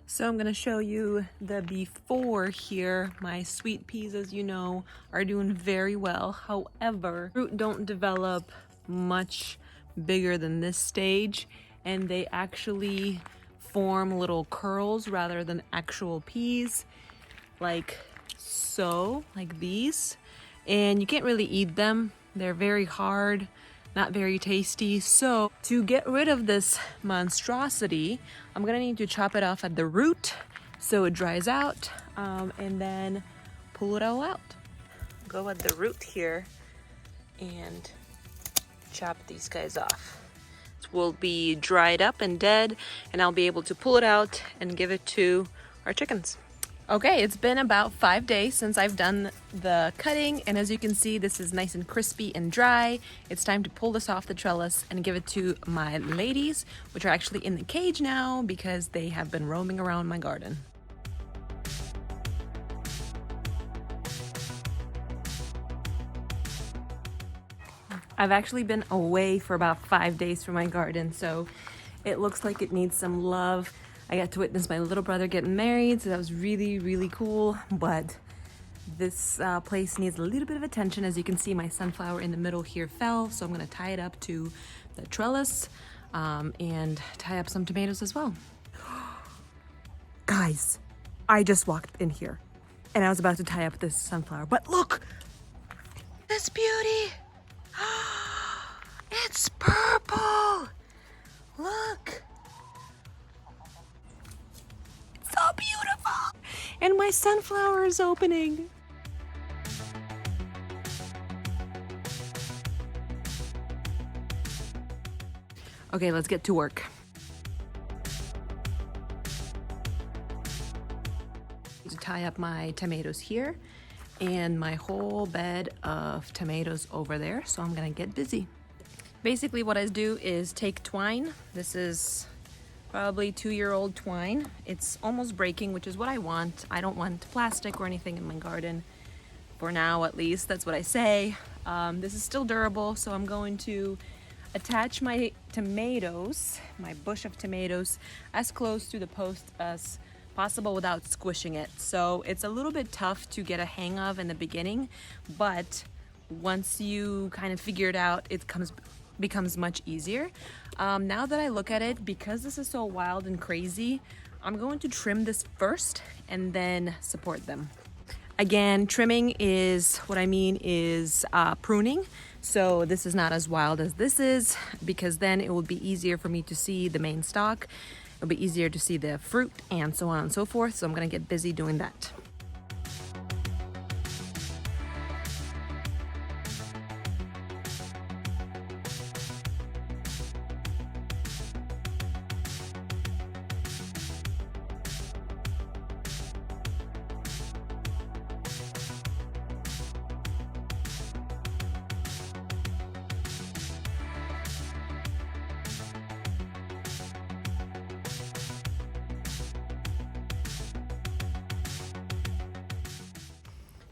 So I'm gonna show you the before here. My sweet peas, as you know, are doing very well. However, fruit don't develop much bigger than this stage, and they actually form little curls rather than actual peas, like so, like these. And you can't really eat them. They're very hard, not very tasty. So to get rid of this monstrosity, I'm gonna need to chop it off at the root so it dries out, and then pull it all out. Go at the root here and chop these guys off. It will be dried up and dead, and I'll be able to pull it out and give it to our chickens. Okay, it's been about 5 days since I've done the cutting, and as you can see, this is nice and crispy and dry. It's time to pull this off the trellis and give it to my ladies, which are actually in the cage now because they have been roaming around my garden. I've actually been away for about 5 days from my garden, so it looks like it needs some love. I got to witness my little brother getting married, so that was really, really cool. But this place needs a little bit of attention. As you can see, my sunflower in the middle here fell, so I'm gonna tie it up to the trellis and tie up some tomatoes as well. Guys, I just walked in here and I was about to tie up this sunflower, but look, this beauty. It's purple. Look. So beautiful! And my sunflower is opening. Okay, let's get to work. To tie up my tomatoes here and my whole bed of tomatoes over there, so I'm gonna get busy. Basically what I do is take twine. This is probably 2-year-old twine. It's almost breaking, which is what I want. I don't want plastic or anything in my garden, for now at least. That's what I say. This is still durable, so I'm going to attach my tomatoes, my bush of tomatoes, as close to the post as possible without squishing it. So it's a little bit tough to get a hang of in the beginning, but once you kind of figure it out, it becomes much easier. Now that I look at it, because this is so wild and crazy, I'm going to trim this first and then support them. Again, trimming is what I mean is pruning. So this is not as wild as this is, because then it will be easier for me to see the main stalk. It'll be easier to see the fruit and so on and so forth. So I'm gonna get busy doing that.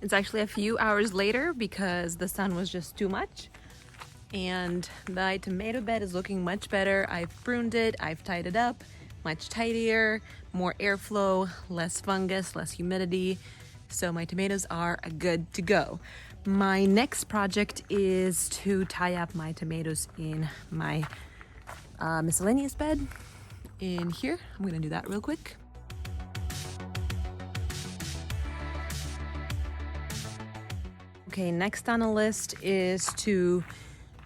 It's actually a few hours later because the sun was just too much, and my tomato bed is looking much better. I've pruned it, I've tied it up, much tidier, more airflow, less fungus, less humidity. So my tomatoes are good to go. My next project is to tie up my tomatoes in my miscellaneous bed in here. I'm gonna do that real quick. Okay, next on the list is to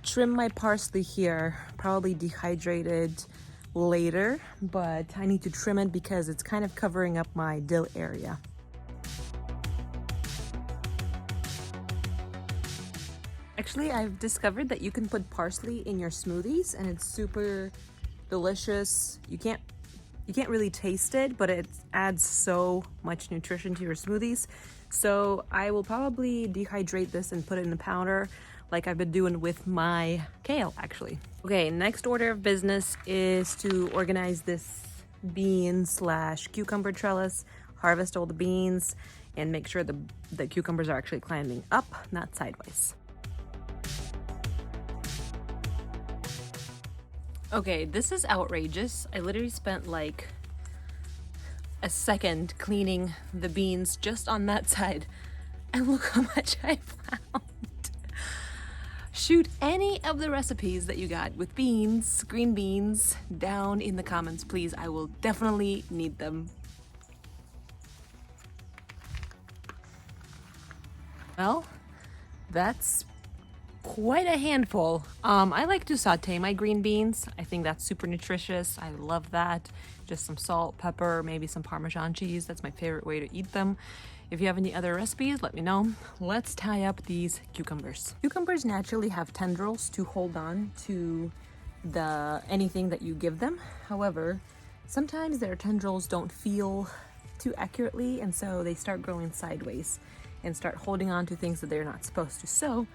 trim my parsley here, probably dehydrated later, but I need to trim it because it's kind of covering up my dill area. Actually, I've discovered that you can put parsley in your smoothies and it's super delicious. You can't really taste it, but it adds so much nutrition to your smoothies. So I will probably dehydrate this and put it in a powder like I've been doing with my kale, actually. Okay, next order of business is to organize this bean/cucumber trellis, harvest all the beans, and make sure the cucumbers are actually climbing up, not sideways. Okay, this is outrageous. I literally spent like a second cleaning the beans just on that side, and look how much I found. Shoot any of the recipes that you got with beans, green beans, down in the comments, please. I will definitely need them. Well, that's quite a handful. I like to saute my green beans. I think that's super nutritious. I love that. Just some salt, pepper, maybe some Parmesan cheese. That's my favorite way to eat them. If you have any other recipes, let me know. Let's tie up these cucumbers. Cucumbers naturally have tendrils to hold on to anything that you give them. However, sometimes their tendrils don't feel too accurately, and so they start growing sideways and start holding on to things that they're not supposed to. So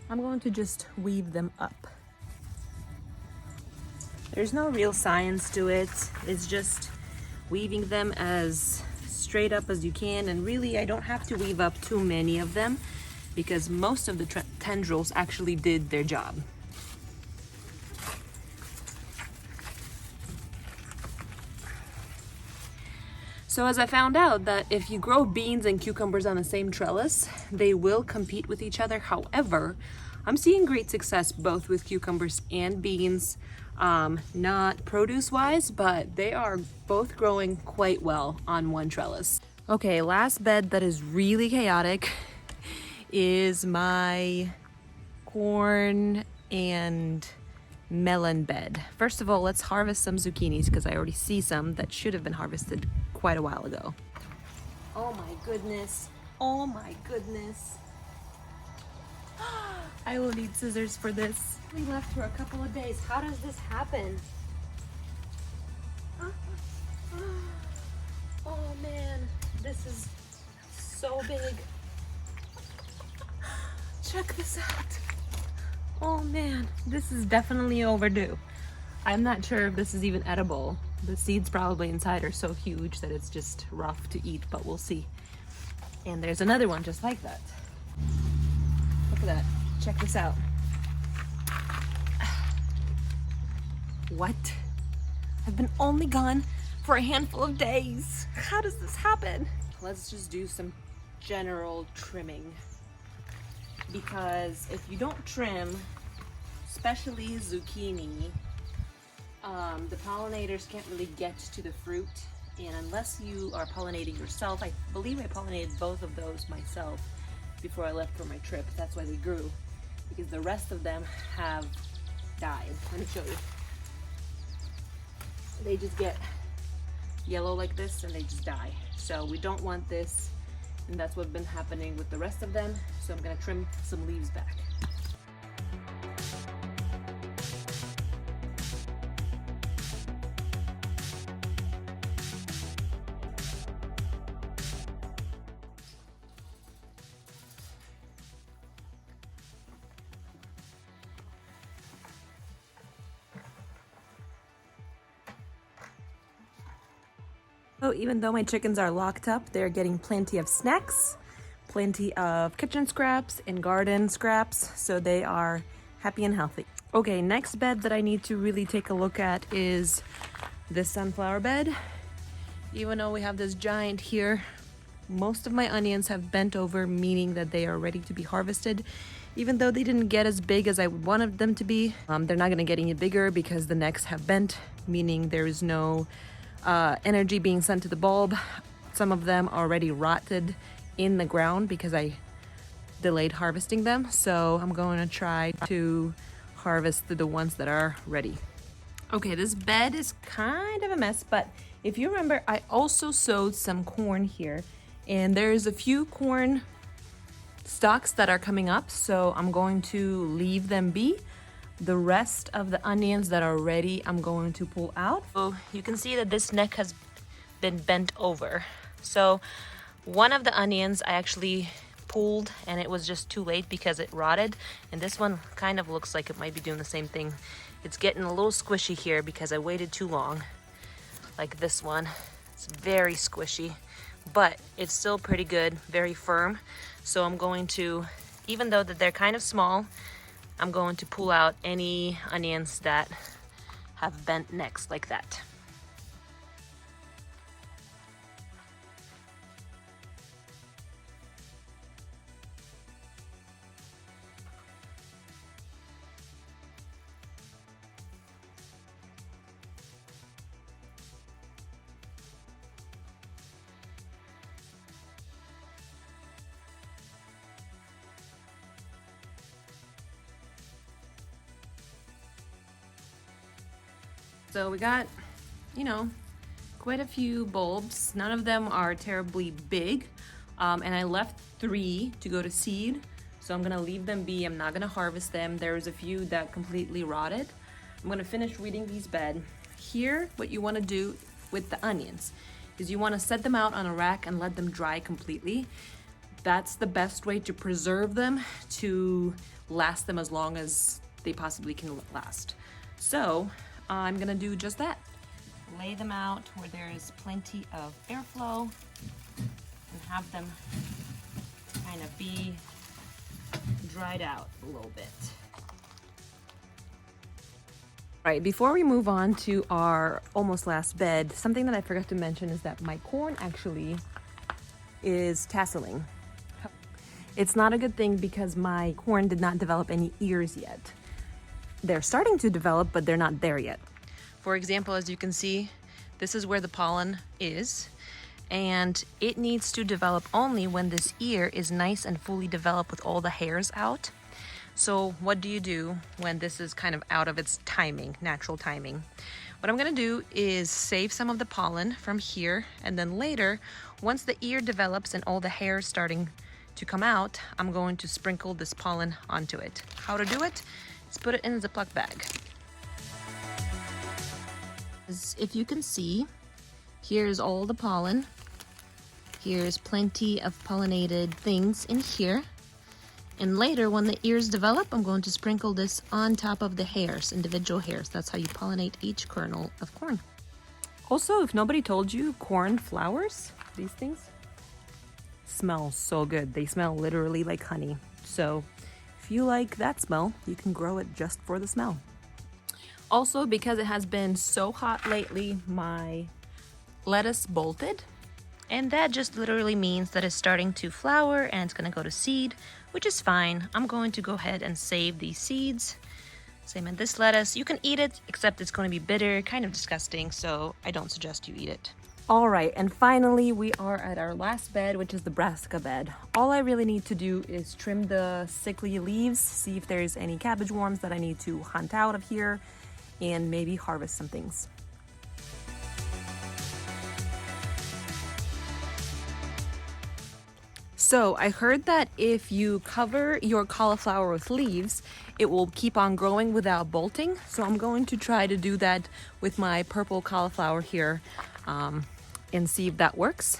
I'm going to just weave them up. There's no real science to it. It's just weaving them as straight up as you can, and really I don't have to weave up too many of them because most of the tendrils actually did their job. So as I found out that if you grow beans and cucumbers on the same trellis, they will compete with each other. However, I'm seeing great success both with cucumbers and beans. Not produce wise, but they are both growing quite well on one trellis. Okay, last bed that is really chaotic is my corn and melon bed. First of all, let's harvest some zucchinis because I already see some that should have been harvested quite a while ago. Oh my goodness. Oh my goodness. I will need scissors for this. We left for a couple of days. How does this happen? Oh man, this is so big. Check this out. Oh man, this is definitely overdue. I'm not sure if this is even edible. The seeds probably inside are so huge that it's just rough to eat, but we'll see. And there's another one just like that. Look at that. Check this out. What? I've been only gone for a handful of days. How does this happen? Let's just do some general trimming. Because if you don't trim, especially zucchini, the pollinators can't really get to the fruit. And unless you are pollinating yourself, I believe I pollinated both of those myself before I left for my trip. That's why they grew. Because the rest of them have died. Let me show you. They just get yellow like this and they just die. So we don't want this, and that's what's been happening with the rest of them. So I'm gonna trim some leaves back. So even though my chickens are locked up, they're getting plenty of snacks, plenty of kitchen scraps and garden scraps, so they are happy and healthy. Okay, next bed that I need to really take a look at is this sunflower bed. Even though we have this giant here, most of my onions have bent over, meaning that they are ready to be harvested. Even though they didn't get as big as I wanted them to be, they're not gonna get any bigger because the necks have bent, meaning there is no energy being sent to the bulb. Some of them already rotted in the ground because I delayed harvesting them. So I'm going to try to harvest the ones that are ready. Okay, this bed is kind of a mess, but if you remember, I also sowed some corn here, and there's a few corn stalks that are coming up, so I'm going to leave them be. The rest of the onions that are ready, I'm going to pull out. So you can see that this neck has been bent over. So one of the onions I actually pulled, and it was just too late because it rotted. And this one kind of looks like it might be doing the same thing. It's getting a little squishy here because I waited too long. Like this one, it's very squishy, but it's still pretty good, very firm. So I'm going to, even though that they're kind of small, I'm going to pull out any onions that have bent necks like that. So we got, you know, quite a few bulbs. None of them are terribly big. And I left 3 to go to seed. So I'm gonna leave them be. I'm not gonna harvest them. There's a few that completely rotted. I'm gonna finish weeding these bed. Here, what you wanna do with the onions is you wanna set them out on a rack and let them dry completely. That's the best way to preserve them, to last them as long as they possibly can last. So I'm gonna do just that. Lay them out where there is plenty of airflow and have them kind of be dried out a little bit. Right, before we move on to our almost last bed, something that I forgot to mention is that my corn actually is tasseling. It's not a good thing because my corn did not develop any ears yet. They're starting to develop, but they're not there yet. For example, as you can see, this is where the pollen is, and it needs to develop only when this ear is nice and fully developed with all the hairs out. So what do you do when this is kind of out of its timing, natural timing? What I'm gonna do is save some of the pollen from here, and then later, once the ear develops and all the hair is starting to come out, I'm going to sprinkle this pollen onto it. How to do it is put it in a Ziploc bag. As if you can see, here's all the pollen. Here's plenty of pollinated things in here. And later, when the ears develop, I'm going to sprinkle this on top of the hairs, individual hairs. That's how you pollinate each kernel of corn. Also, if nobody told you, corn flowers, these things, smell so good. They smell literally like honey. So if you like that smell, you can grow it just for the smell. Also, because it has been so hot lately, my lettuce bolted. And that just literally means that it's starting to flower and it's gonna go to seed, which is fine. I'm going to go ahead and save these seeds. Same in this lettuce. You can eat it, except it's gonna be bitter, kind of disgusting, so I don't suggest you eat it. All right, and finally we are at our last bed, which is the brassica bed. All I really need to do is trim the sickly leaves, see if there's any cabbage worms that I need to hunt out of here, and maybe harvest some things. So I heard that if you cover your cauliflower with leaves, it will keep on growing without bolting. So I'm going to try to do that with my purple cauliflower here and see if that works.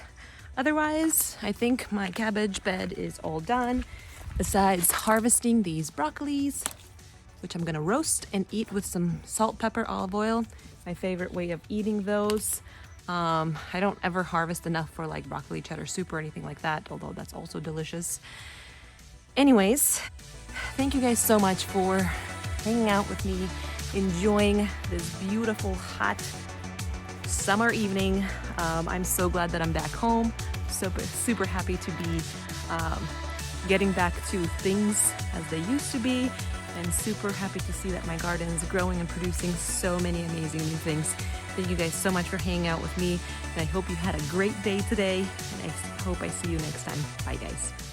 Otherwise, I think my cabbage bed is all done. Besides harvesting these broccolis, which I'm gonna roast and eat with some salt, pepper, olive oil. My favorite way of eating those. I don't ever harvest enough for like broccoli cheddar soup or anything like that, although that's also delicious. Anyways, thank you guys so much for hanging out with me, enjoying this beautiful, hot summer evening. I'm so glad that I'm back home. Super happy to be getting back to things as they used to be, and super happy to see that my garden is growing and producing so many amazing new things. Thank you guys so much for hanging out with me, and I hope you had a great day today, and I hope I see you next time. Bye guys.